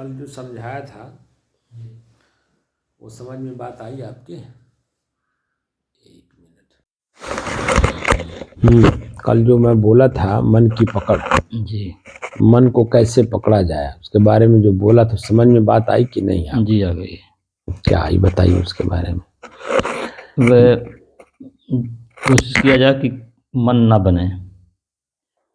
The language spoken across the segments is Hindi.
कल जो समझाया था वो समझ में बात आई आपके? एक मिनट। कल जो मैं बोला था मन की पकड़ जी मन को कैसे पकड़ा जाए उसके बारे में जो बोला था समझ में बात आई कि नहीं आप? जी आ गई। क्या आई बताइए उसके बारे में। वह कोशिश किया जाए कि मन ना बने।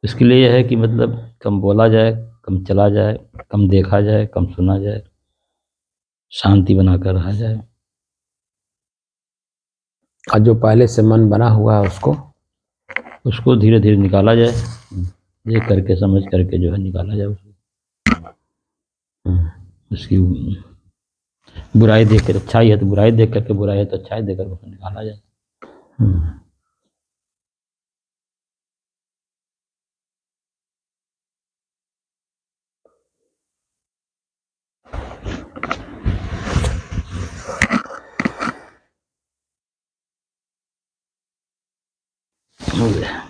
इसके लिए यह है कि मतलब कम बोला जाए, कम चला जाए, कम देखा जाए, कम सुना जाए, शांति बनाकर रहा जाए। और जो पहले से मन बना हुआ है उसको धीरे धीरे निकाला जाए, देख करके समझ करके जो है निकाला जाए उसको। उसकी बुराई देख कर अच्छाई है तो बुराई देख करके, बुराई है तो अच्छाई देख कर उसको निकाला जाए। हो गया।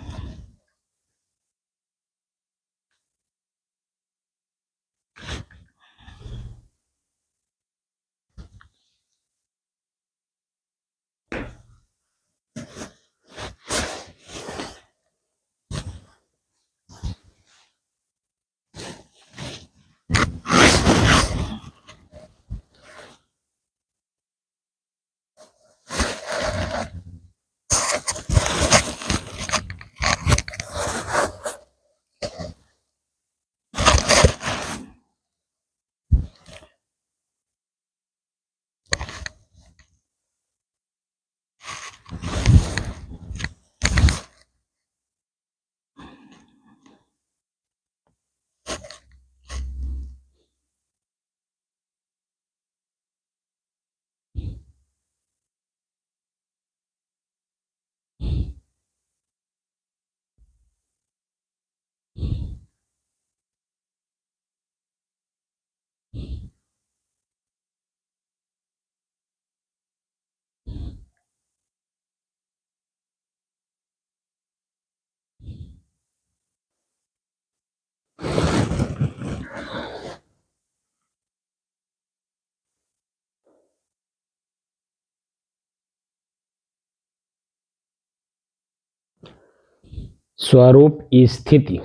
स्वरूप स्थिति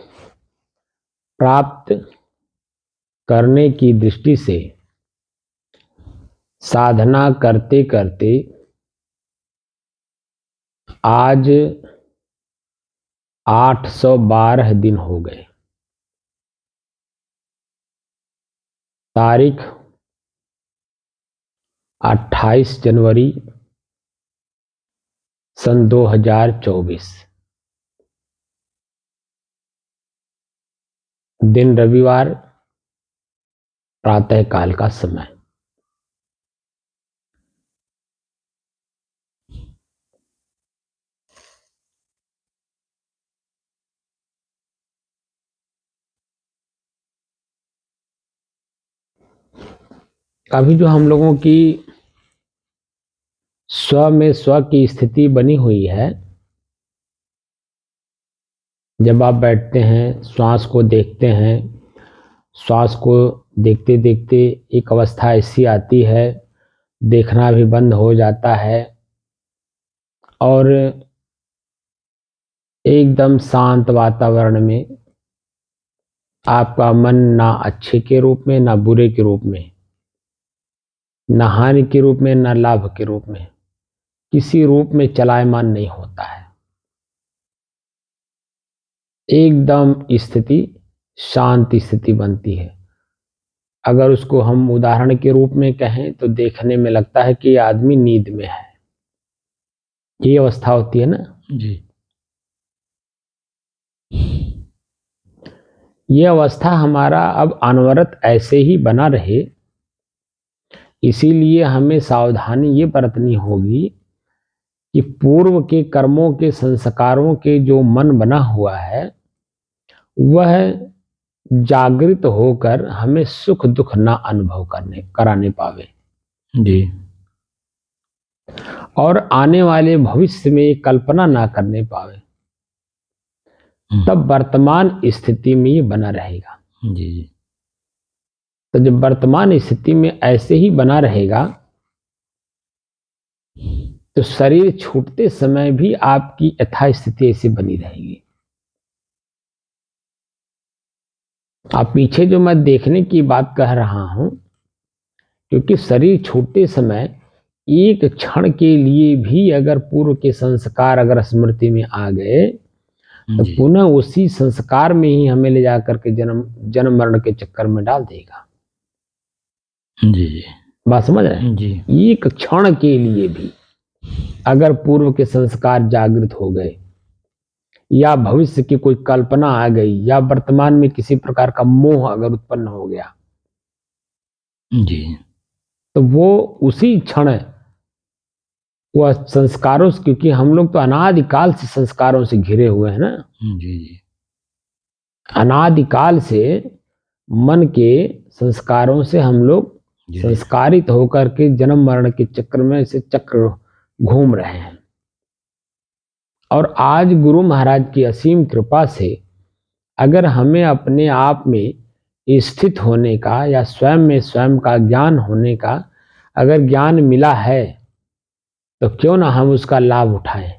प्राप्त करने की दृष्टि से साधना करते करते आज 812 दिन हो गए। तारीख 28 जनवरी सन 2024, दिन रविवार, प्रातः काल का समय। अभी जो हम लोगों की स्व में स्व की स्थिति बनी हुई है, जब आप बैठते हैं श्वास को देखते हैं, श्वास को देखते देखते एक अवस्था ऐसी आती है देखना भी बंद हो जाता है और एकदम शांत वातावरण में आपका मन ना अच्छे के रूप में ना बुरे के रूप में, ना हानि के रूप में ना लाभ के रूप में, किसी रूप में चलायमान नहीं होता है। एकदम स्थिति शांत स्थिति बनती है। अगर उसको हम उदाहरण के रूप में कहें तो देखने में लगता है कि आदमी नींद में है। ये अवस्था होती है ना जी। ये अवस्था हमारा अब अनवरत ऐसे ही बना रहे, इसीलिए हमें सावधानी ये बरतनी होगी कि पूर्व के कर्मों के संस्कारों के जो मन बना हुआ है वह जागृत होकर हमें सुख दुख ना अनुभव कराने पावे जी। और आने वाले भविष्य में कल्पना ना करने पावे, तब वर्तमान स्थिति में ये बना रहेगा। जी जी। तो जब वर्तमान स्थिति में ऐसे ही बना रहेगा तो शरीर छूटते समय भी आपकी यथास्थिति ऐसी बनी रहेगी। आप पीछे जो मैं देखने की बात कह रहा हूं, क्योंकि शरीर छूटते समय एक क्षण के लिए भी अगर पूर्व के संस्कार अगर स्मृति में आ गए तो जी पुनः उसी संस्कार में ही हमें ले जाकर के जन्म मरण के चक्कर में डाल देगा। जी जी बात समझ रहे हैं? जी एक क्षण के लिए भी अगर पूर्व के संस्कार जागृत हो गए या भविष्य की कोई कल्पना आ गई या वर्तमान में किसी प्रकार का मोह अगर उत्पन्न हो गया जी तो वो उसी क्षण वह संस्कारों से, क्योंकि हम लोग तो अनादिकाल से संस्कारों से घिरे हुए हैं ना, जी जी अनादिकाल से मन के संस्कारों से हम लोग जी संस्कारित होकर के जन्म मरण के चक्र में से चक्र घूम रहे हैं। और आज गुरु महाराज की असीम कृपा से अगर हमें अपने आप में स्थित होने का या स्वयं में स्वयं का ज्ञान होने का अगर ज्ञान मिला है तो क्यों ना हम उसका लाभ उठाएं,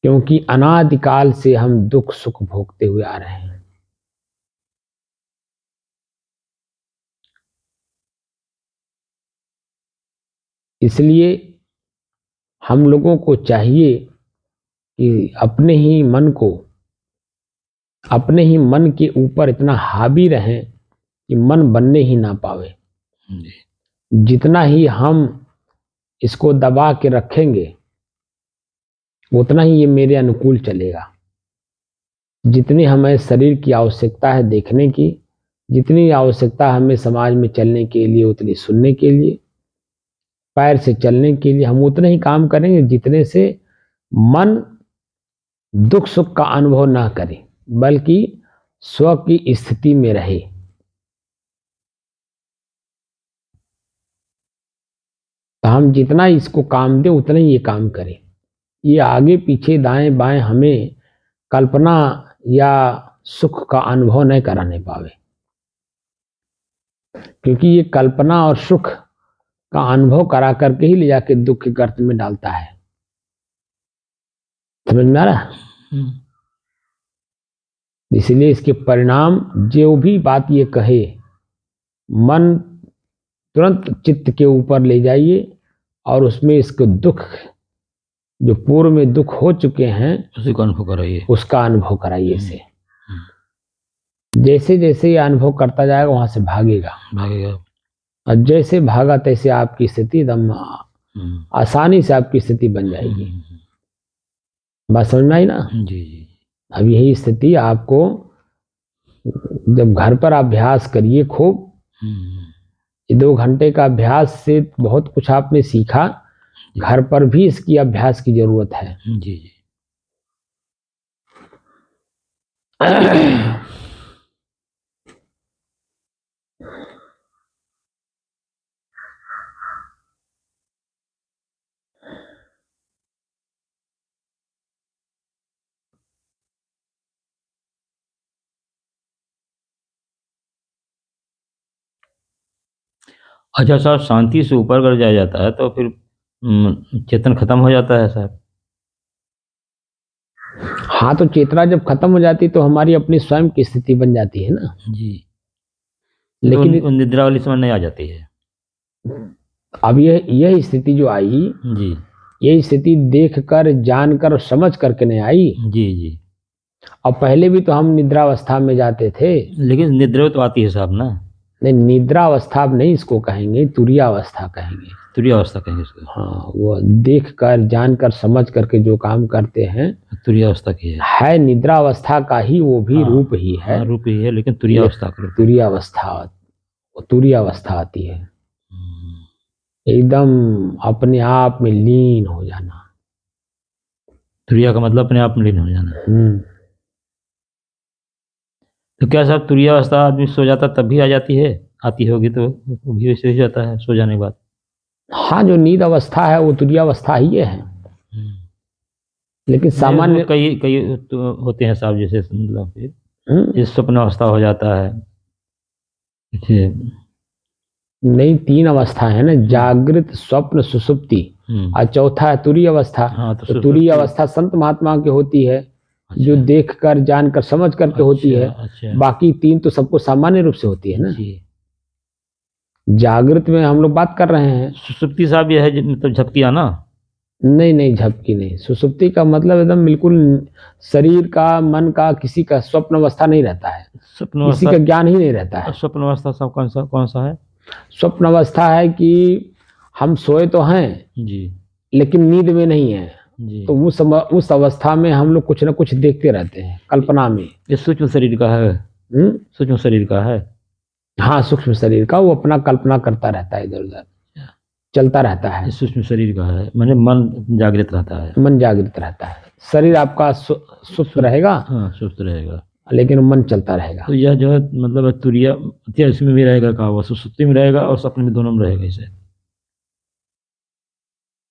क्योंकि अनादिकाल से हम दुख सुख भोगते हुए आ रहे हैं। इसलिए हम लोगों को चाहिए कि अपने ही मन के ऊपर इतना हावी रहें कि मन बनने ही ना पावे। जी जितना ही हम इसको दबा के रखेंगे उतना ही ये मेरे अनुकूल चलेगा। जितनी हमें शरीर की आवश्यकता है देखने की, जितनी आवश्यकता हमें समाज में चलने के लिए, उतनी सुनने के लिए, पैर से चलने के लिए हम उतने ही काम करेंगे जितने से मन दुख सुख का अनुभव ना करे बल्कि स्व की स्थिति में रहे। तो हम जितना इसको काम दें उतना ही ये काम करें। ये आगे पीछे दाएं बाएं हमें कल्पना या सुख का अनुभव नहीं कराने पावे, क्योंकि ये कल्पना और सुख का अनुभव करा करके ही ले जाके दुख के गर्त में डालता है। समझ में आ रहा है? इसलिए इसके परिणाम जो भी बात ये कहे, मन तुरंत चित्त के ऊपर ले जाइए और उसमें इसको दुख जो पूर्व में दुख हो चुके हैं उसी का अनुभव कराइए, उसका अनुभव कराइए इसे। जैसे जैसे ये अनुभव करता जाएगा वहां से भागेगा भागेगा। और जैसे भागा तैसे आपकी स्थिति एकदम आसानी से आपकी स्थिति बन जाएगी। बात समझ में आई ना? जी जी अब यही स्थिति आपको जब घर पर अभ्यास करिए खूब, 2 घंटे का अभ्यास से बहुत कुछ आपने सीखा, घर पर भी इसकी अभ्यास की जरूरत है। जी जी अच्छा साहब, शांति से ऊपर कर जाया जाता है तो फिर चेतन खत्म हो जाता है साहब? हाँ, तो चेतना जब खत्म हो जाती तो हमारी अपनी स्वयं की स्थिति बन जाती है ना। जी, लेकिन तो निद्रा वाली समय नहीं आ जाती है। अब यह स्थिति जो आई, जी यही स्थिति देख कर जान कर समझ करके नहीं आई। जी जी और पहले भी तो हम निद्रावस्था में जाते थे। लेकिन निद्रा तो आती है साहब ना। नहीं, निद्रावस्था अब नहीं इसको कहेंगे, तुरीयावस्था कहेंगे। तुरीय अवस्था कहेंगे इसको। हाँ, वो देख कर जान कर समझ करके जो काम करते हैं तुरीय अवस्था की है निद्रावस्था का ही, वो भी हाँ, रूप ही है। हाँ, रूप ही है, लेकिन तुरीय अवस्था का रूप। तुरीयावस्था आती है, एकदम अपने आप में लीन हो जाना। तुरीय का मतलब अपने आप में लीन हो जाना। तो क्या साहब तुरीय अवस्था आदमी सो जाता तब भी आ जाती है? आती होगी तो वो भी वैसे ही जाता है सो जाने के बाद। हाँ, जो नींद अवस्था है वो तुरीयावस्था ही है। लेकिन सामान्य कई कई तो होते हैं साहब, जैसे मतलब फिर स्वप्न अवस्था हो जाता है। जी। नहीं, 3 अवस्था है ना, जागृत, स्वप्न, सुषुप्ति, और चौथा है तुरीय अवस्था। हाँ, तो तो तुरीय सुसुप्ति। अवस्था संत महात्मा की होती है, जो अच्छा। देख कर जान कर समझ करके होती है। अच्छा। बाकी 3 तो सबको सामान्य रूप से होती है ना। जी। जागृत में हम लोग बात कर रहे हैं। सुसुप्ति साहब ये है मतलब झपकी आना। नहीं नहीं, झपकी नहीं। सुसुप्ति का मतलब एकदम बिल्कुल शरीर का, मन का, किसी का स्वप्न अवस्था नहीं रहता है, स्वप्न किसी अवस्था। का ज्ञान ही नहीं रहता है। स्वप्न अवस्था साहब कौन सा है? स्वप्न अवस्था है कि हम सोए तो हैं जी। लेकिन नींद में नहीं है। जी। तो उस अवस्था में हम लोग कुछ ना कुछ देखते रहते हैं कल्पना में। ये सूक्ष्म शरीर का है। सूक्ष्म शरीर का है। हाँ, सूक्ष्म शरीर का, वो अपना कल्पना करता रहता है, इधर उधर चलता रहता है। ये सूक्ष्म शरीर का है, माने मन जागृत रहता है। मन जागृत रहता है, शरीर आपका सुप्त रहेगा। हाँ, सुस्त रहेगा। लेकिन मन चलता रहेगा। तो यह जो है मतलब तुरिया इसमें भी रहेगा, कहा हुआ सुसुप्ति में रहेगा और सपने में, दोनों में रहेगा इसे।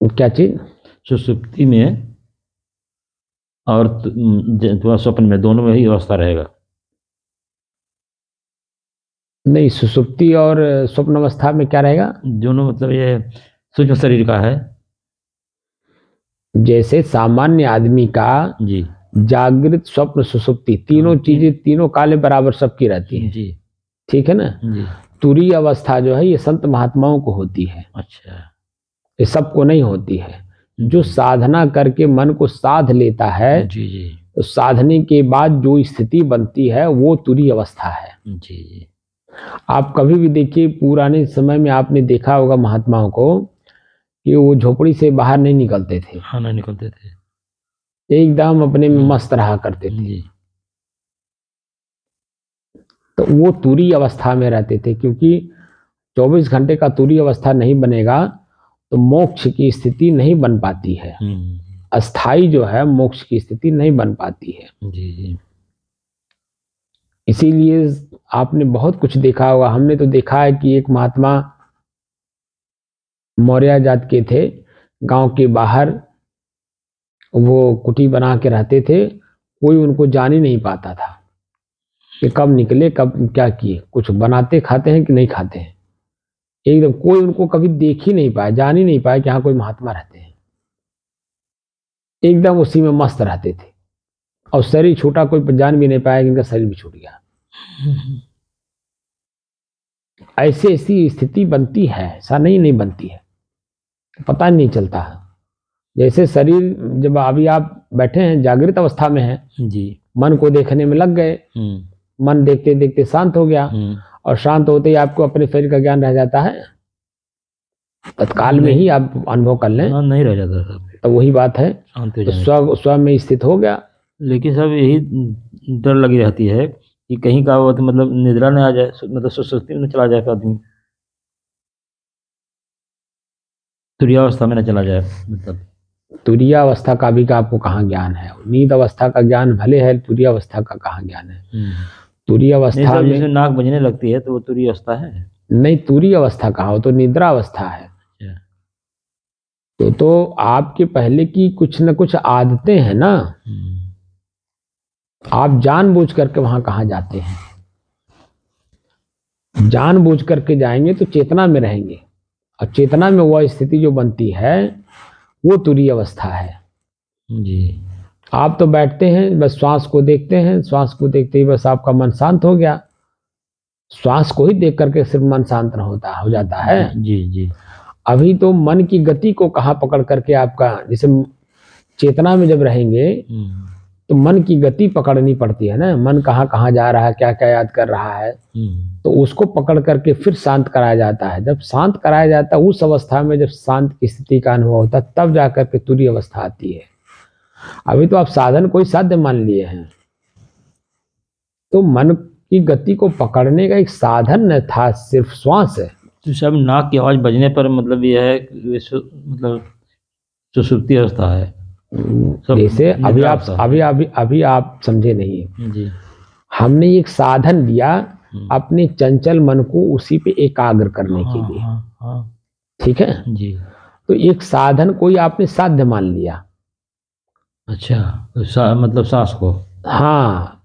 क्या चीज? सुसुप्ति में और थोड़ा स्वप्न में, दोनों में ही अवस्था रहेगा। नहीं, सुसुप्ति और स्वप्न अवस्था में क्या रहेगा? दोनों मतलब ये सूक्ष्म शरीर का है। जैसे सामान्य आदमी का जी। जागृत, स्वप्न, सुसुप्ति, तीनों चीजें तीनों काले बराबर सबकी रहती है। जी। ठीक है ना। जी। तुरीय अवस्था जो है ये संत महात्माओं को होती है, अच्छा। ये सबको नहीं होती है। जो साधना करके मन को साध लेता है, जी। जी। तो साधने के बाद जो स्थिति बनती है वो तुरीय अवस्था है। जी। जी। आप कभी भी देखिए, पुराने समय में आपने देखा होगा महात्माओं को कि वो झोपड़ी से बाहर नहीं निकलते थे, हाँ, नहीं निकलते थे। एकदम अपने में मस्त रहा करते थे। जी। तो वो तुरीय अवस्था में रहते थे, क्योंकि 24 घंटे का तुरीय अवस्था नहीं बनेगा तो मोक्ष की स्थिति नहीं बन पाती है। अस्थाई जो है मोक्ष की स्थिति नहीं बन पाती है। जी। जी। इसीलिए आपने बहुत कुछ देखा होगा। हमने तो देखा है कि एक महात्मा मौर्य जात के थे, गांव के बाहर वो कुटी बना के रहते थे। कोई उनको जान ही नहीं पाता था कि कब निकले, कब क्या किए, कुछ बनाते खाते हैं कि नहीं खाते हैं। एकदम कोई उनको कभी देख ही नहीं पाया, जान ही नहीं पाया कि यहाँ कोई महात्मा रहते हैं। एकदम उसी में मस्त रहते थे, और शरीर छूटा, कोई जान भी नहीं पाया कि इनका शरीर भी छूट गया। ऐसी ऐसी स्थिति बनती है, ऐसा नहीं बनती है, पता नहीं चलता। जैसे शरीर, जब अभी आप बैठे हैं जागृत अवस्था में हैं, जी। मन को देखने में लग गए, मन देखते देखते शांत हो गया, और शांत होते ही आपको अपने शरीर का ज्ञान रह जाता है, तत्काल में ही आप अनुभव कर लें। नहीं रह जाता सब। तो वही बात है, तो स्व में स्थित हो गया। लेकिन सब यही डर लगी रहती है कि कहीं का वो तो मतलब निद्रा न आ जाए, मतलब सुसुप्ति में न चला जाए आदमी, तुरीयावस्था में न चला जाए। मतलब तुरीय अवस्था का भी का आपको कहाँ ज्ञान है? नींद अवस्था का ज्ञान भले है, तुरीय अवस्था का कहाँ ज्ञान है? तुरीय अवस्था में नाक बजने लगती है तो वो तुरीय अवस्था है। नहीं, तुरीय अवस्था कहाँ, हो तो निद्रा अवस्था है। तो आपके पहले की कुछ न कुछ आदतें हैं ना, आप जानबूझ करके वहां कहाँ जाते हैं? जानबूझ करके जाएंगे तो चेतना में रहेंगे, और चेतना में वह स्थिति जो बनती है वो तुरीय अवस्था है। जी। आप तो बैठते हैं, बस श्वास को देखते हैं, श्वास को देखते ही बस आपका मन शांत हो गया। श्वास को ही देख करके सिर्फ मन शांत हो जाता है। जी। जी। अभी तो मन की गति को कहाँ पकड़ करके आपका, जैसे चेतना में जब रहेंगे तो मन की गति पकड़नी पड़ती है ना, मन कहाँ कहाँ जा रहा है, क्या क्या याद कर रहा है, तो उसको पकड़ करके फिर शांत कराया जाता है। जब शांत कराया जाता है, उस अवस्था में जब शांत की स्थिति का अनुभव होता है, तब जाकर के तुरीय अवस्था आती है। अभी तो आप साधन कोई साध्य मान लिए हैं, तो मन की गति को पकड़ने का एक साधन न था, सिर्फ श्वास है। तो सब नाक की आवाज बजने पर मतलब यह है मतलब सुसुप्ति अवस्था है। जैसे अभी आप समझे नहीं जी। हमने एक साधन दिया अपने चंचल मन को उसी पे एकाग्र करने के लिए। ठीक है जी। तो एक साधन कोई आपने साध्य मान लिया। अच्छा, तो मतलब सांस को। हाँ,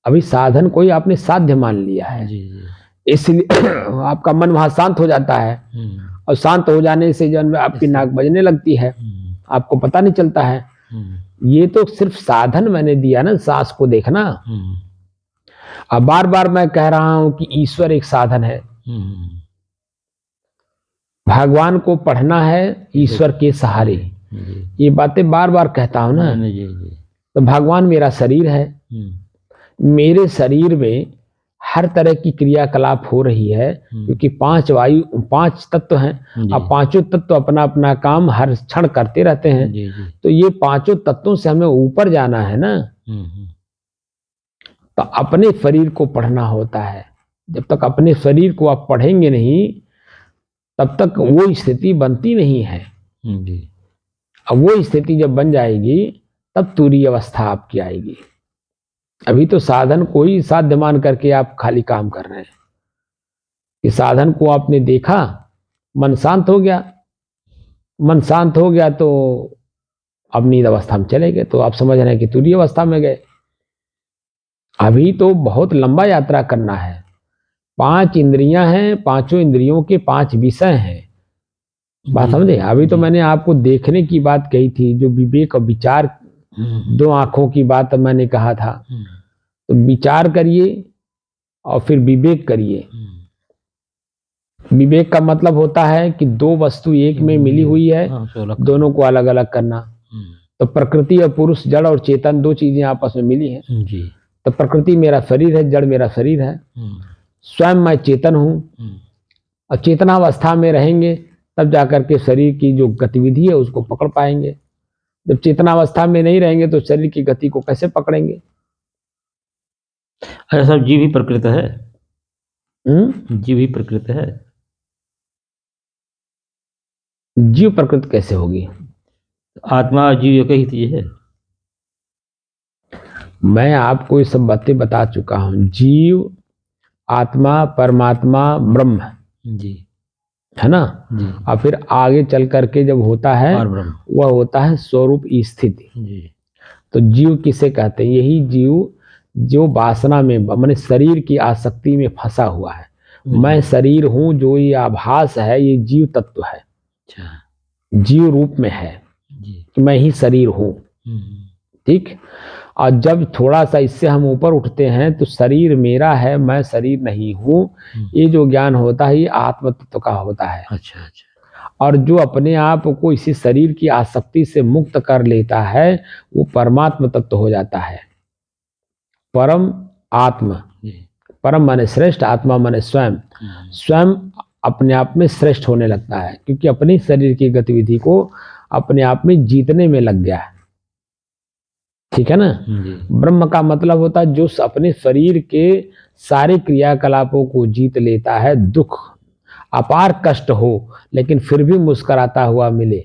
अभी साधन कोई आपने साध्य मान लिया है। जी। जी। इसलिए आपका मन वहां शांत हो जाता है, और शांत हो जाने से जो है आपकी नाक बजने लगती है, आपको पता नहीं चलता है। ये तो सिर्फ साधन मैंने दिया ना, सांस को देखना। अब बार बार मैं कह रहा हूं कि ईश्वर एक साधन है, भगवान को पढ़ना है ईश्वर के सहारे। ये बातें बार बार कहता हूं ना। तो भगवान मेरा शरीर है, मेरे शरीर में हर तरह की क्रियाकलाप हो रही है, क्योंकि 5 वायु 5 तत्व हैं। अब पांचों तत्व अपना अपना काम हर क्षण करते रहते हैं। तो ये पांचों तत्वों से हमें ऊपर जाना है ना, तो अपने शरीर को पढ़ना होता है। जब तक अपने शरीर को आप पढ़ेंगे नहीं, तब तक वो स्थिति बनती नहीं है। अब वो स्थिति जब बन जाएगी, तब तुरीय अवस्था आपकी आएगी। अभी तो साधन को ही साध्य मान करके आप खाली काम कर रहे हैं कि साधन को आपने देखा, मन शांत हो गया, मन शांत हो गया तो अब नींद अवस्था में चले गए, तो आप समझ रहे हैं कि तुरीय अवस्था में गए। अभी तो बहुत लंबा यात्रा करना है। 5 इंद्रियां हैं, पांचों इंद्रियों के 5 विषय हैं। बात समझे? अभी तो मैंने आपको देखने की बात कही थी, जो विवेक और विचार, 2 आंखों की बात मैंने कहा था। तो विचार करिए और फिर विवेक करिए। विवेक का मतलब होता है कि 2 वस्तु एक में मिली हुई है, दोनों को अलग अलग करना। तो प्रकृति और पुरुष, जड़ और चेतन, 2 चीजें आपस में मिली हैं। तो प्रकृति मेरा शरीर है, जड़ मेरा शरीर है, स्वयं मैं चेतन हूं। और चेतनावस्था में रहेंगे तब जाकर के शरीर की जो गतिविधि है उसको पकड़ पाएंगे। जब चेतनावस्था में नहीं रहेंगे तो शरीर की गति को कैसे पकड़ेंगे? अच्छा साहब, जीव ही प्रकृत है? जीव ही प्रकृत है? जीव प्रकृति कैसे होगी? आत्मा और जीव एक ही चीज है। मैं आपको ये सब बातें बता चुका हूं। जीव, आत्मा, परमात्मा, ब्रह्म जी, है ना जी। और फिर आगे चल करके जब होता है, वह होता है स्वरूप स्थिति जी। तो जीव किसे कहते हैं? यही जीव जो वासना में, माने शरीर की आसक्ति में फंसा हुआ है। मैं शरीर हूं, जो ये आभास है, ये जीव तत्व है। अच्छा। जीव रूप में है कि मैं ही शरीर हूं। ठीक। और जब थोड़ा सा इससे हम ऊपर उठते हैं तो शरीर मेरा है, मैं शरीर नहीं हूं, ये जो ज्ञान होता है ये आत्म तत्व का होता है। अच्छा अच्छा। और जो अपने आप को इसी शरीर की आसक्ति से मुक्त कर लेता है वो परमात्म तत्व हो जाता है। परम आत्मा, परम माने श्रेष्ठ, आत्मा माने स्वयं। स्वयं अपने आप में श्रेष्ठ होने लगता है, क्योंकि अपने शरीर की गतिविधि को अपने आप में जीतने में लग गया है। ठीक है ना? ब्रह्म का मतलब होता है जो अपने शरीर के सारे क्रियाकलापों को जीत लेता है। दुख, अपार कष्ट हो, लेकिन फिर भी मुस्कुराता हुआ मिले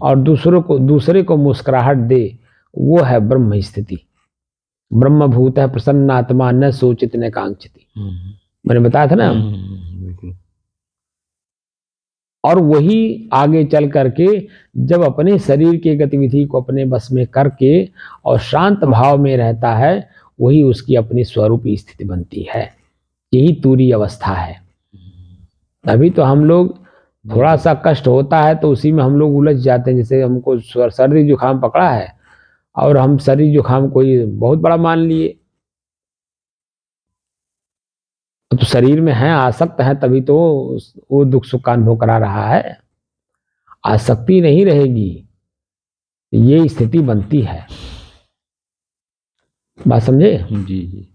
और दूसरे को मुस्कुराहट दे, वो है ब्रह्म स्थिति। ब्रह्म भूत है प्रसन्न आत्मा, न सोचित न कांक्षित। मैंने बताया था ना। और वही आगे चल करके जब अपने शरीर की गतिविधि को अपने बस में करके और शांत भाव में रहता है, वही उसकी अपनी स्वरूप स्थिति बनती है। यही तुरीय अवस्था है। अभी तो हम लोग थोड़ा सा कष्ट होता है तो उसी में हम लोग उलझ जाते हैं। जैसे हमको सर्दी जुकाम पकड़ा है और हम सर्दी जुकाम को ही बहुत बड़ा मान लिए, तो शरीर में है, आसक्त है, तभी तो वो दुख सुख का अनुभव करा रहा है। आसक्ति नहीं रहेगी, ये स्थिति बनती है। बात समझे? जी जी।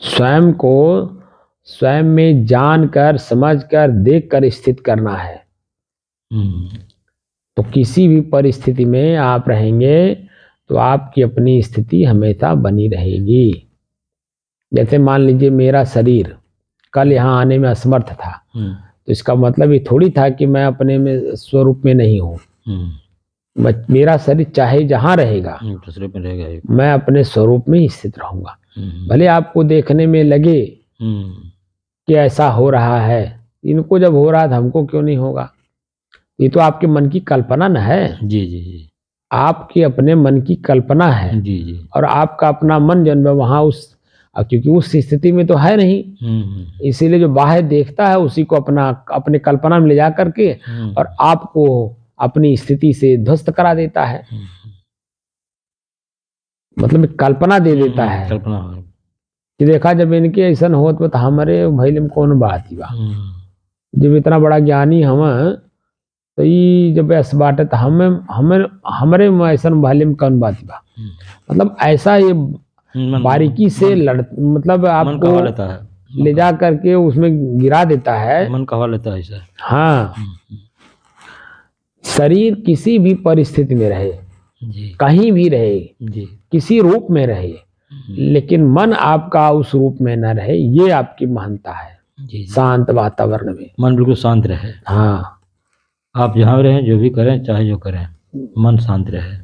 स्वयं को स्वयं में जानकर, समझकर, देखकर स्थित करना है। तो किसी भी परिस्थिति में आप रहेंगे तो आपकी अपनी स्थिति हमेशा बनी रहेगी। जैसे मान लीजिए मेरा शरीर कल यहाँ आने में असमर्थ था, तो इसका मतलब ये थोड़ी था कि मैं अपने में स्वरूप में नहीं हूँ। मेरा शरीर चाहे जहाँ रहेगा, मैं अपने स्वरूप में ही स्थित रहूंगा। भले आपको देखने में लगे कि ऐसा हो रहा है, इनको जब हो रहा था हमको क्यों नहीं होगा? ये तो आपके मन की कल्पना न है। जी जी जी। आपके अपने मन की कल्पना है। जी जी। और आपका अपना मन जन्म वहां उस अब क्योंकि उस स्थिति में तो है नहीं, इसीलिए जो बाहर देखता है उसी को अपने कल्पना में ले जा करके और आपको अपनी स्थिति से ध्वस्त करा देता है, मतलब कल्पना दे देता है कल्पना कि देखा जब इनके ऐसा होत तो हमारे भैले में कौन बात ही बा, जब इतना बड़ा ज्ञानी हम तो ये जब ऐसा बात है तो हमें हमें हमारे में ऐसा भले में कौन बात ही बा, मतलब ऐसा ये बारीकी से मतलब आपको ले जा करके उसमें गिरा देता है, मन कहवा लेता है ऐसा। हाँ, शरीर किसी भी परिस्थिति में रहे जी, कहीं भी रहे जी, किसी रूप में रहे, लेकिन मन आपका उस रूप में न रहे, ये आपकी महानता है। जी, शांत वातावरण में मन बिल्कुल शांत रहे। हाँ, आप जहाँ रहें, जो भी करें, चाहे जो करें, मन शांत रहे।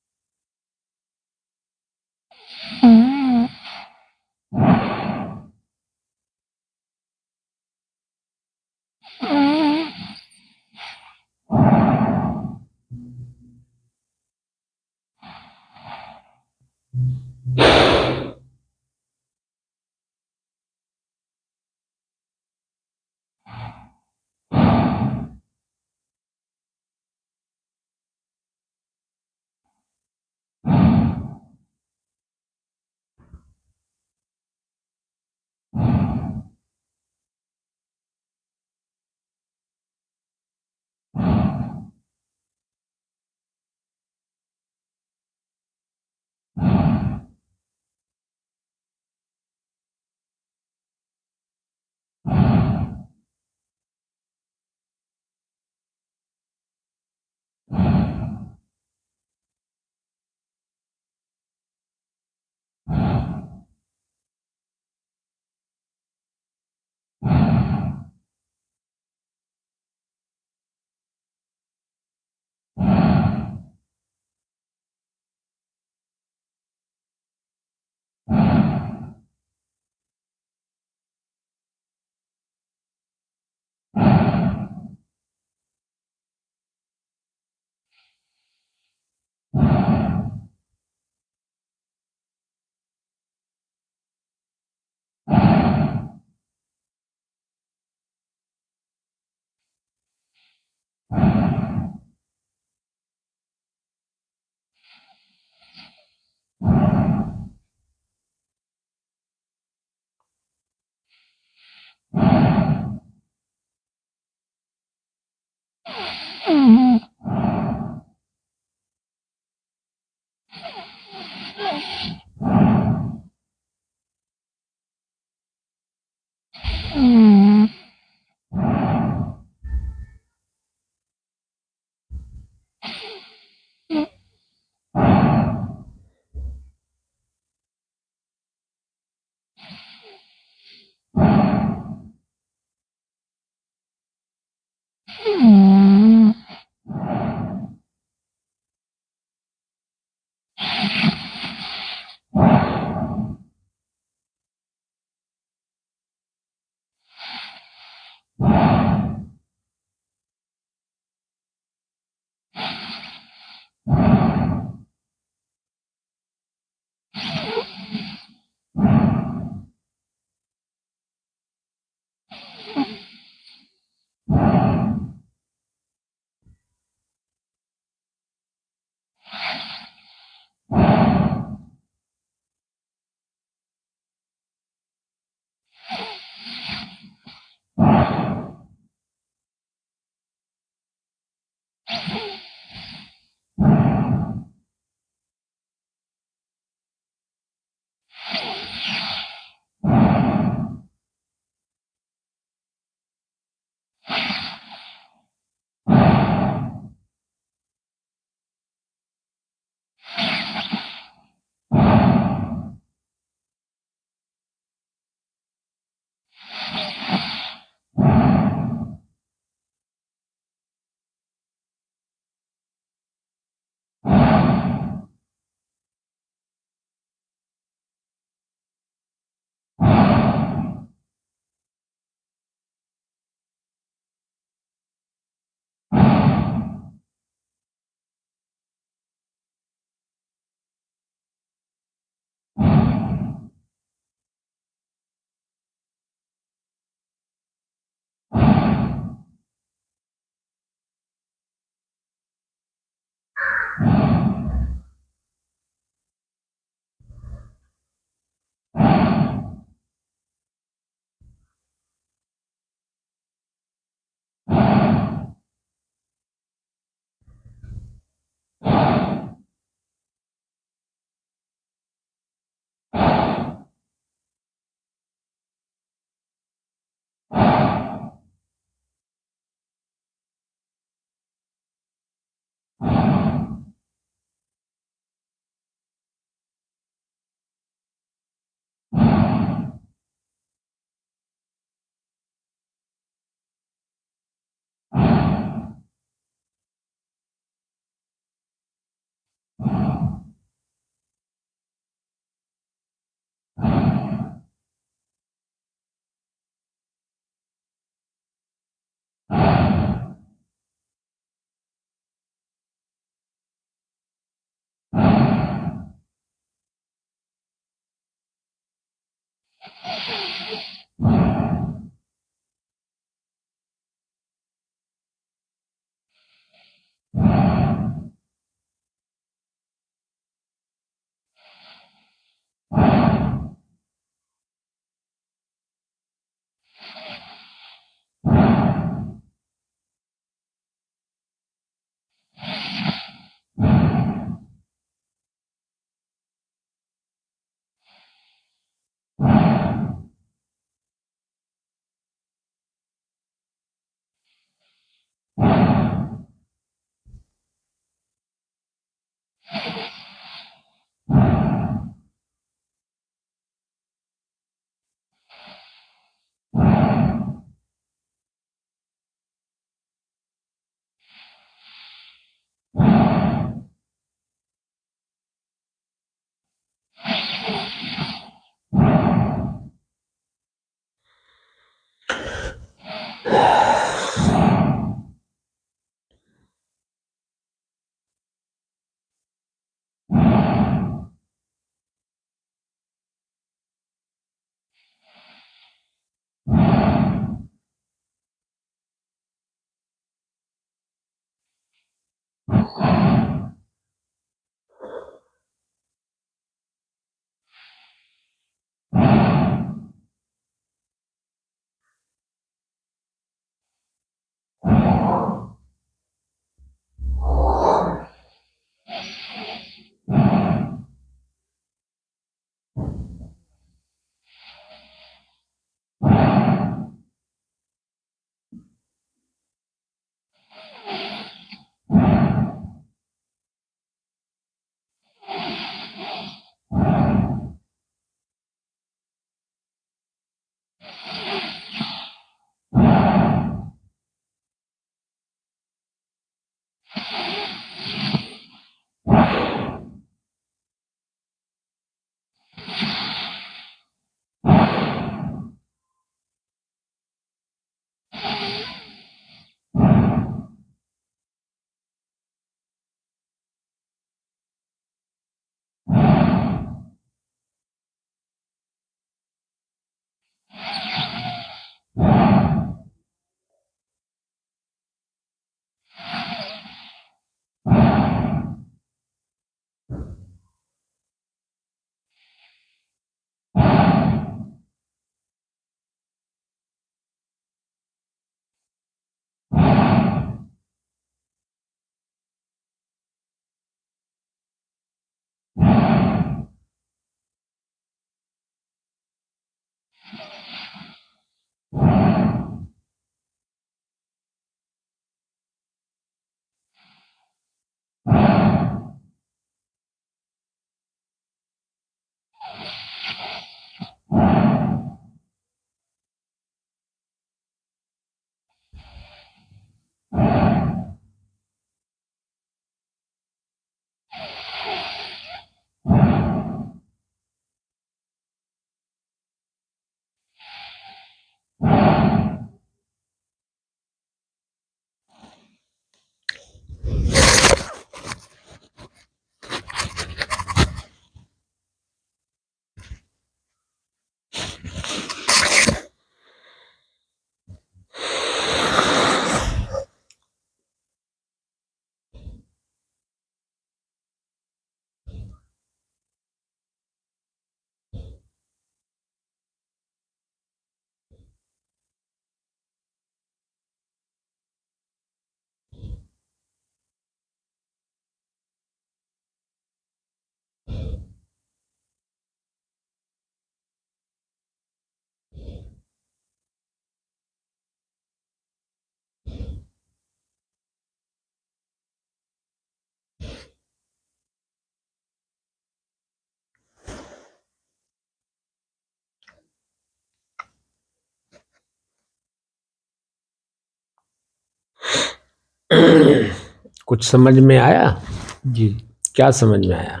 कुछ समझ में आया? जी। क्या समझ में आया?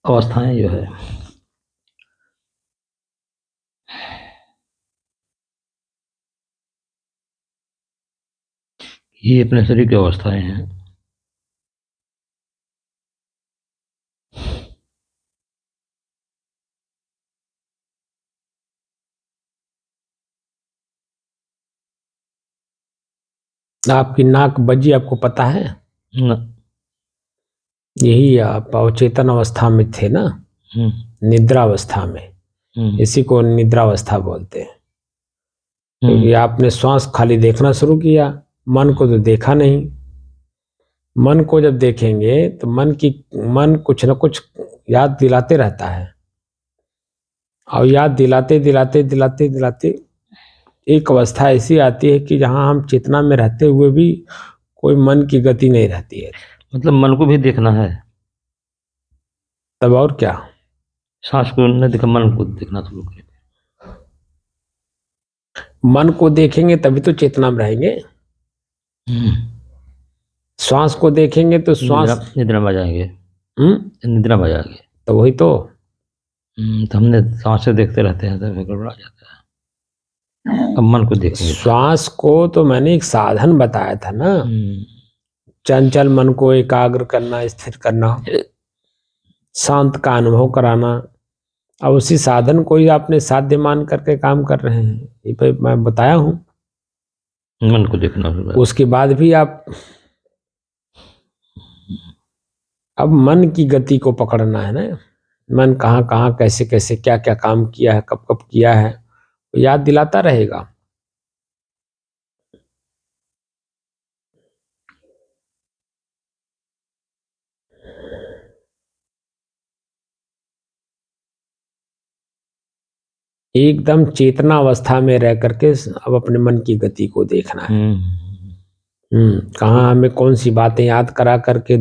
अवस्थाएं जो है ये अपने शरीर की अवस्थाएं हैं। आपकी नाक बजी, आपको पता है? न, यही आप अवचेतन अवस्था में थे ना, निद्रावस्था में। इसी को निद्रावस्था बोलते हैं। क्योंकि आपने श्वास खाली देखना शुरू किया, मन को तो देखा नहीं। मन को जब देखेंगे तो मन कुछ न कुछ याद दिलाते रहता है, और याद दिलाते दिलाते दिलाते दिलाते एक अवस्था ऐसी आती है कि जहां हम चेतना में रहते हुए भी कोई मन की गति नहीं रहती है। मतलब मन को भी देखना है। तब और क्या? सांस को न देखा, मन को देखना शुरू करें। मन को देखेंगे तभी तो चेतना में रहेंगे। श्वास को देखेंगे तो श्वास निद्रा में आ जाएंगे। निद्रा में आ जाएंगे। तो वही तो। तो हमने सांसें देखते रहते हैं तो फिर गड़बड़ा जाता है। अब मन को देखेंगे। श्वास को तो मैंने एक साधन बताया था ना, चंचल मन को एकाग्र करना, स्थिर करना, शांत का अनुभव कराना। अब उसी साधन को ही आपने साध्य मान करके काम कर रहे हैं, ये पे मैं बताया हूं। मन को देखना होगा। उसके बाद भी आप अब मन की गति को पकड़ना है ना। मन कहाँ कहाँ कैसे कैसे क्या क्या काम किया है, कब कब किया है, याद दिलाता रहेगा। एकदम चेतना अवस्था में रह करके अब अपने मन की गति को देखना है। कहाँ हमें कौन सी बातें याद करा करके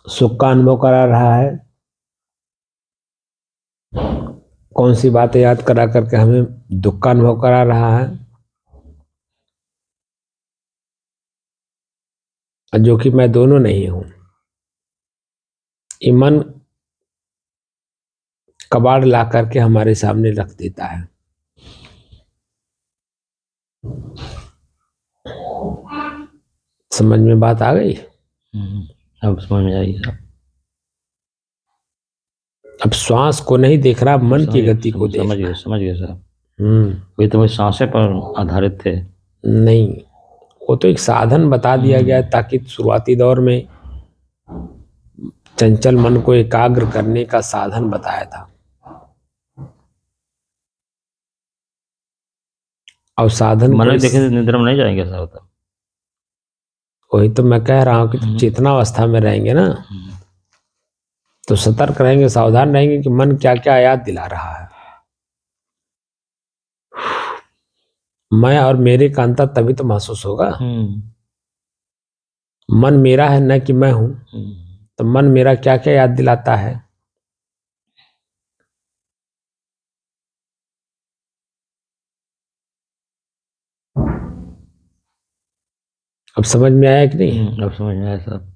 सुख का अनुभव करा रहा है, कौन सी बातें याद करा करके हमें दुख का अनुभव करा रहा है, जो कि मैं दोनों नहीं हूं। ये मन कबाड़ ला करके हमारे सामने रख देता है। समझ में बात आ गई? अब समझ में आई साहब। अब श्वास को नहीं देख रहा, मन की गति को देख रहा। समझ गए साहब। वे तो सांसें पर आधारित थे। नहीं, वो तो एक साधन बता दिया गया ताकि शुरुआती दौर में चंचल मन को एकाग्र करने का साधन बताया था। और साधन मन में देखे तो निद्रा में नहीं जाएंगे ऐसा होता। वही तो मैं कह रहा हूं कि तो चेतना अवस्था में रहेंगे ना, तो सतर्क रहेंगे, सावधान रहेंगे कि मन क्या क्या याद दिला रहा है। मैं और मेरे का अंतर तभी तो महसूस होगा। मन मेरा है न कि मैं हूं, तो मन मेरा क्या क्या याद दिलाता है। अब समझ में आया कि नहीं? अब समझ में आया साहब।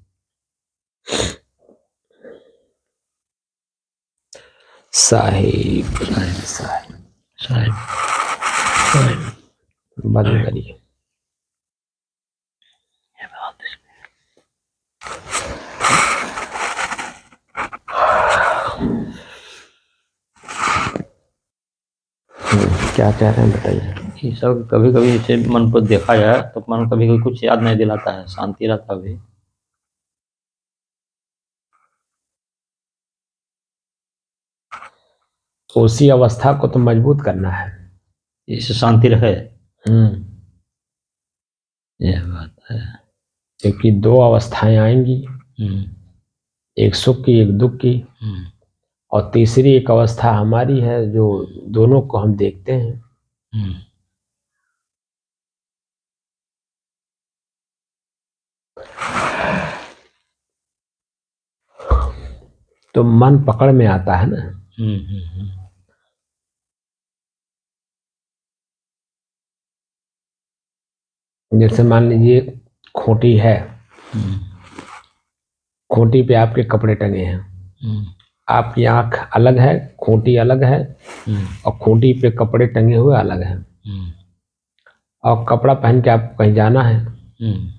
साहिब साहिब साहिब साहिब बंद करिए। क्या कह रहे हैं बताइए। ये सब कभी कभी इसे मन को देखा जाए तो मन कभी कभी कुछ याद नहीं दिलाता है, शांति रहता भी। उसी अवस्था को तो मजबूत करना है, इससे शांति रहे। यह बात है। क्योंकि दो अवस्थाएं आएंगी, एक सुख की एक दुख की, और तीसरी एक अवस्था हमारी है जो दोनों को हम देखते हैं। तो मन पकड़ में आता है ना। जैसे मान लीजिए खूंटी है, हम्म, खूंटी पे आपके कपड़े टंगे हैं, हम्म, आपकी आंख अलग है, खूंटी अलग है, हम्म, और खूंटी पे कपड़े टंगे हुए अलग हैं, हम्म, और कपड़ा पहन के आपको कहीं जाना है, हम्म,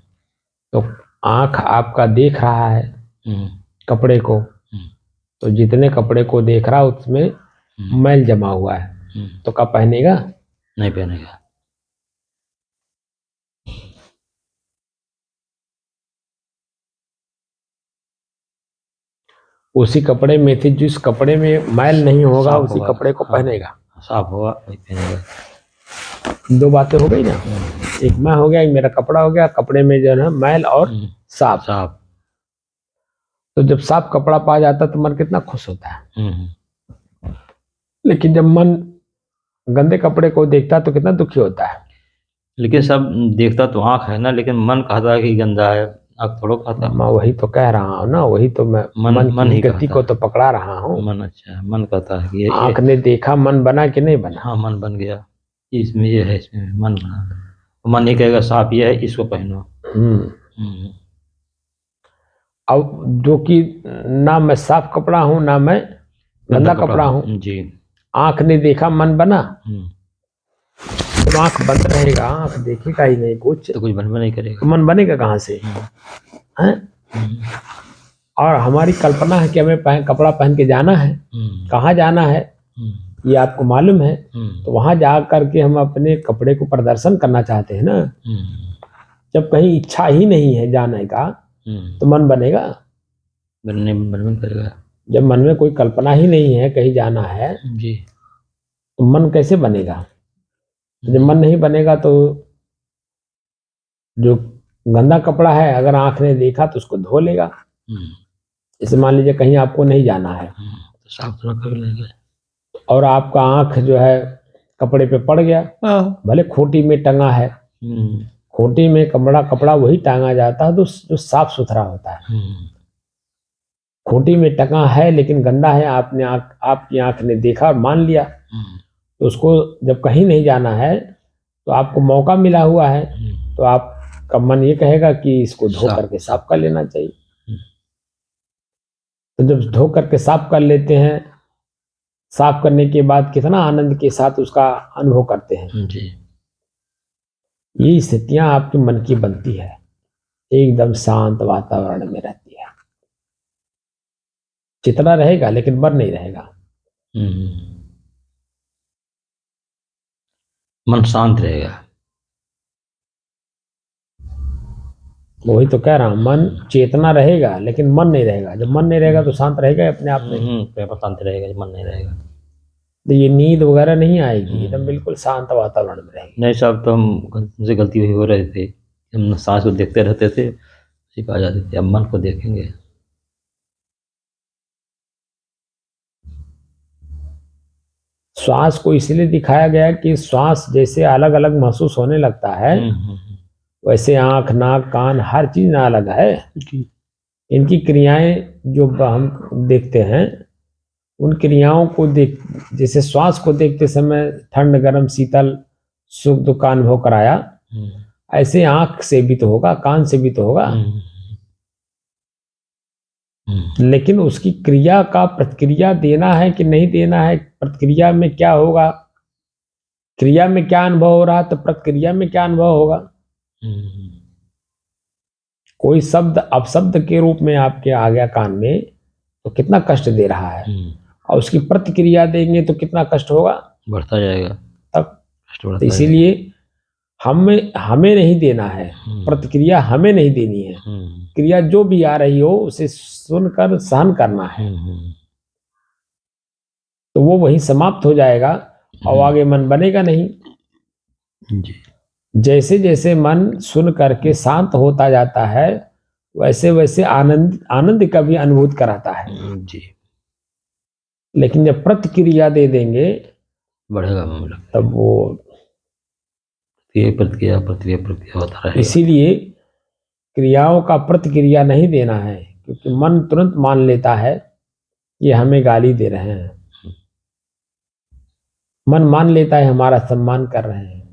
तो आंख आपका देख रहा है हम्म, कपड़े को, हम्म, तो जितने कपड़े को देख रहा है उसमें मैल जमा हुआ है, तो कब पहनेगा? नहीं पहनेगा। उसी कपड़े में थी, जिस कपड़े में मैल नहीं होगा साफ उसी होगा, कपड़े को हाँ, पहनेगा। साफ होगा वही पहनेगा। दो बातें हो गई ना, एक मैं हो गया, एक मेरा कपड़ा हो गया, कपड़े में जो है ना मैल और हम्म, साफ। साफ। तो जब साफ कपड़ा पा जाता है तो मन कितना खुश होता है, हम्म, लेकिन जब मन गंदे कपड़े को देखता है तो कितना दुखी होता है। लेकिन सब देखता तो आँख है ना, लेकिन मन कहता है कि गंदा है, आँख थोड़ा कहता। मैं वही तो कह रहा हूँ ना, वही तो मैं मन मन की ही गति कहता को है। तो पकड़ा रहा हूँ। मन, अच्छा, मन कहता है कि ये आंख ने देखा, मन बना कि नहीं बना? हाँ, मन बन गया, इसमें ये है, इसमें मन बना। मन ये कहेगा साफ ये है, इसको पहनो। हम्म। हम्म, अब जो कि ना मैं साफ कपड़ा हूँ ना मैं गंदा गंदा कपड़ा कपड़ा हूँ, हो जी। आंख ने देखा मन बना, हम्म, तो आंख बंद रहेगा, आंख देखेगा ही नहीं कुछ, तो कुछ बन नहीं तो करेगा। मन बनेगा कहाँ से? हैं? हम्म, और हमारी कल्पना है कि हमें कपड़ा पहन के जाना है, हम्म, कहाँ जाना है हम्म, ये आपको मालूम है, हम्म, तो वहां जा करके हम अपने कपड़े को प्रदर्शन करना चाहते हैं ना। हम्म, जब कहीं इच्छा ही नहीं है जाने का तो मन बनेगा? बनने करेगा। जब मन में कोई कल्पना ही नहीं है कहीं जाना है जी। तो मन कैसे बनेगा? जब मन नहीं बनेगा तो जो गंदा कपड़ा है अगर आंख ने देखा तो उसको धो लेगा। हम्म, जैसे मान लीजिए कहीं आपको नहीं जाना है तो साफ सुथरा कर लेंगे। और आपका आंख जो है कपड़े पे पड़ गया, हाँ। भले खूंटी में टंगा है, हम्म, खूंटी में कपड़ा कपड़ा वही टांगा जाता है तो जो साफ सुथरा होता है। हम्म, खूंटी में टंगा है लेकिन गंदा है, आपकी आंख ने देखा और मान लिया, हम्म, तो उसको जब कहीं नहीं जाना है तो आपको मौका मिला हुआ है, तो आपका मन ये कहेगा कि इसको धो करके साफ कर लेना चाहिए। तो जब धो करके साफ कर लेते हैं, साफ करने के बाद कितना आनंद के साथ उसका अनुभव करते हैं। जी। ये स्थितियां आपके मन की बनती है, एकदम शांत वातावरण में रहती है, चितना रहेगा लेकिन मन नहीं रहेगा। हम्म, मन शांत रहेगा। वही तो कह रहा हूं, मन चेतना रहेगा लेकिन मन नहीं रहेगा। जब मन नहीं रहेगा तो शांत रहेगा ही अपने आप में। पेपर शांत रहेगा, मन नहीं रहेगा। तो ये नींद वगैरह नहीं आएगी, एकदम बिल्कुल शांत वातावरण में रहेगी। नहीं साहब, तो हम हमसे गलती हुई हो रहे थे, हम सांस को देखते रहते थे, सिखा जाते थे, अब मन को देखेंगे। श्वास को इसलिए दिखाया गया है कि श्वास जैसे अलग अलग महसूस होने लगता है, वैसे आंख नाक कान हर चीज ना अलग है। इनकी क्रियाएं जो हम देखते हैं, उन क्रियाओं को देख, जैसे श्वास को देखते समय ठंड गर्म शीतल सुख दुख का अनुभव कराया, ऐसे आंख से भी तो होगा, कान से भी तो होगा। लेकिन उसकी क्रिया का प्रतिक्रिया देना है कि नहीं देना है, प्रतिक्रिया में क्या होगा, क्रिया में क्या अनुभव हो रहा है तो प्रतिक्रिया में क्या अनुभव होगा। कोई शब्द अपशब्द के रूप में आपके आ गया कान में तो कितना कष्ट दे रहा है, और उसकी प्रतिक्रिया देंगे तो कितना कष्ट होगा, बढ़ता जाएगा, तब। कष्ट बढ़ता तो इसीलिए हमें हमें नहीं देना है, प्रतिक्रिया हमें नहीं देनी है, क्रिया जो भी आ रही हो उसे सुनकर सहन करना है, तो वो वहीं समाप्त हो जाएगा और आगे मन बनेगा नहीं। जी। जैसे जैसे मन सुन करके शांत होता जाता है वैसे वैसे आनंद आनंद का भी अनुभूत कराता है। जी। लेकिन जब प्रतिक्रिया दे देंगे बढ़ेगा मामला, तब वो, ये प्रतिक्रिया प्रतिक्रिया प्रतिक्रिया होता रहेगा। इसीलिए क्रियाओं का प्रतिक्रिया नहीं देना है, क्योंकि मन तुरंत मान लेता है ये हमें गाली दे रहे हैं, मन मान लेता है हमारा सम्मान कर रहे हैं।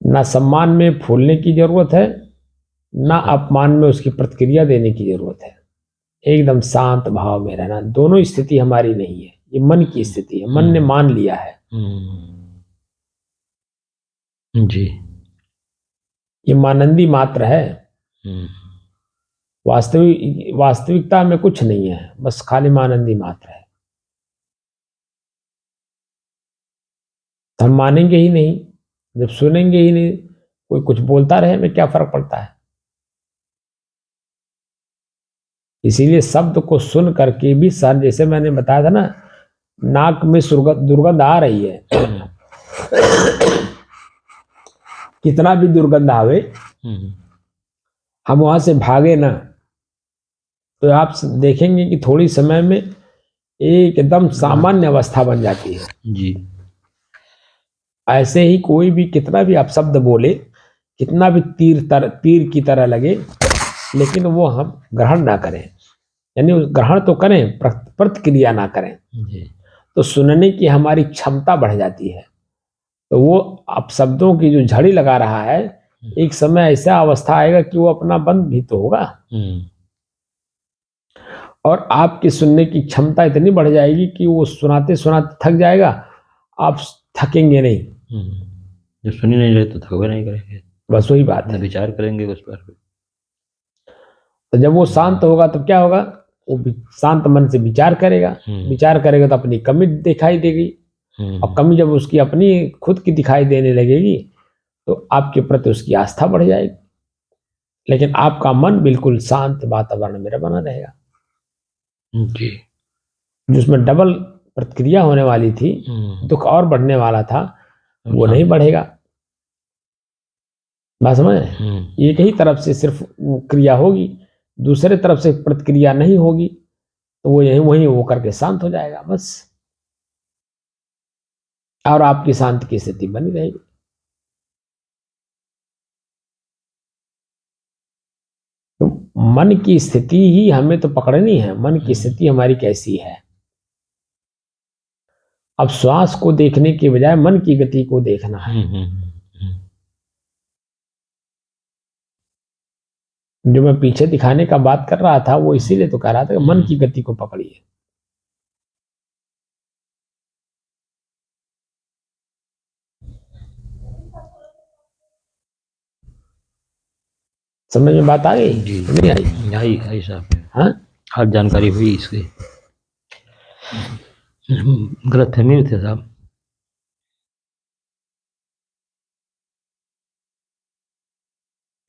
ना सम्मान में फूलने की जरूरत है, ना अपमान में उसकी प्रतिक्रिया देने की जरूरत है। एकदम शांत भाव में रहना। दोनों स्थिति हमारी नहीं है, ये मन की स्थिति है, मन ने मान लिया है। जी। ये मानंदी मात्र है। वास्तविकता में कुछ नहीं है, बस खाली मानंदी मात्र है। हम मानेंगे ही नहीं, जब सुनेंगे ही नहीं, कोई कुछ बोलता रहे हमें क्या फर्क पड़ता है। इसीलिए शब्द को सुन करके भी सर, जैसे मैंने बताया था ना, नाक में दुर्गंध आ रही है, कितना भी दुर्गंध आवे, हम वहां से भागे ना, तो आप देखेंगे कि थोड़ी समय में एकदम सामान्य अवस्था बन जाती है। जी। ऐसे ही कोई भी कितना भी आप शब्द बोले, कितना भी तीर की तरह लगे, लेकिन वो हम ग्रहण ना करें, यानी ग्रहण तो करें, प्रतिक्रिया ना करें, तो सुनने की हमारी क्षमता बढ़ जाती है। तो वो आप शब्दों की जो झड़ी लगा रहा है, एक समय ऐसा अवस्था आएगा कि वो अपना बंद भी तो होगा, और आपकी सुनने की क्षमता इतनी बढ़ जाएगी कि वो सुनाते सुनाते थक जाएगा, आप थकेंगे नहीं। जब सुन ही नहीं रहे तो थकवे नहीं करेंगे, बस वही बात है। विचार करेंगे उस पर। तो जब वो शांत होगा तो क्या होगा, वो शांत मन से विचार करेगा, विचार करेगा तो अपनी कमी दिखाई देगी, और कमी जब उसकी अपनी खुद की दिखाई देने लगेगी तो आपके प्रति उसकी आस्था बढ़ जाएगी। लेकिन आपका मन बिल्कुल शांत वातावरण में बना रहेगा। जी। जिसमें डबल प्रतिक्रिया होने वाली थी, दुख और बढ़ने वाला था, वो नहीं बढ़ेगा। बात समझ रहे? एक ही तरफ से सिर्फ क्रिया होगी, दूसरे तरफ से प्रतिक्रिया नहीं होगी, तो वो यही वही वो करके शांत हो जाएगा बस, और आपकी शांति की स्थिति बनी रहेगी। तो मन की स्थिति ही हमें तो पकड़नी है, मन की स्थिति हमारी कैसी है। अब श्वास को देखने के बजाय मन की गति को देखना है। जो मैं पीछे दिखाने का बात कर रहा था, वो इसीलिए तो कह रहा था कि मन की गति को पकड़िए। समझ में बात आ गई? जी। नहीं आई? आई साहब। हाँ, हर जानकारी हुई इसकी। गलतफहमी में थे साहब।